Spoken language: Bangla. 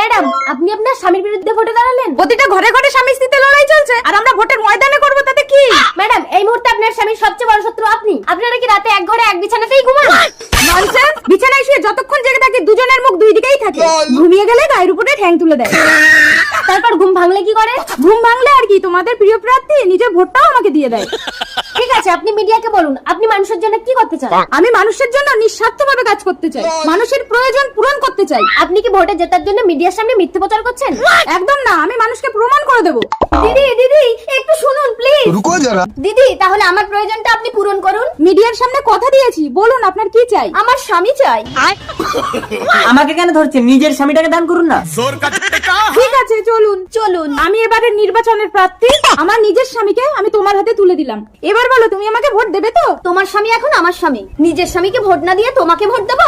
ম্যাডাম, আপনি আপনার স্বামীর বিরুদ্ধে ভোটে দাঁড়ালেন। প্রতিটা ঘরে ঘরে স্বামী স্ত্রীতে লড়াই চলছে, আর আমরা ভোটের ময়দানে করবো, তাতে কি? ম্যাডাম, এই মুহূর্তে আপনার স্বামীর সবচেয়ে বড় শত্রু আপনি। আপনারা কি রাতে এক ঘরে এক বিছানাতেই ঘুমান? ননসেন্স! বিছানায় শুয়ে যতক্ষণ জেগে থাকি দুজনের মুখ দুই দিকেই থাকে। ঘুমিয়ে গেলে গায়ের উপরে ঠ্যাং তুলে দেয়। তারপর ঘুম ভাঙলে কি করে? ঘুম ভাঙলে আর কি, তোমাদের প্রিয় প্রার্থী নিজের ভোটটাও আমাকে দিয়ে দেয়। ঠিক আছে, আপনি মিডিয়াকে বলুন আপনি মানুষের জন্য কি করতে চান। আমি মানুষের জন্য নিঃস্বার্থভাবে কাজ করতে চাই, মানুষের প্রয়োজন পূরণ করতে চাই। আপনি কি ভোটে জেতার জন্য মিডিয়ার সামনে মিথ্যে প্রচার করছেন? একদম না, আমি মানুষকে প্রমাণ করে দেবো। দিদি দিদি একটু শুনুন প্লিজ। रुको जरा। দিদি, তাহলে আমার প্রয়োজনটা আপনি পূরণ করুন। মিডিয়ার সামনে কথা দিয়েছি, বলুন আপনার কি চাই। আমার স্বামী চাই। আমাকে কেন ধরছেন? নিজের স্বামীটাকে দান করুন না। ঠিক আছে, চলুন চলুন। আমি এবারের নির্বাচনের প্রার্থী, আমার নিজের স্বামীকে আমি তোমার হাতে তুলে দিলাম। এবার বলো, তুমি আমাকে ভোট দেবে তো? তোমার স্বামী এখন আমার স্বামী, নিজের স্বামীকে ভোট না দিয়ে তোমাকে ভোট দেবো?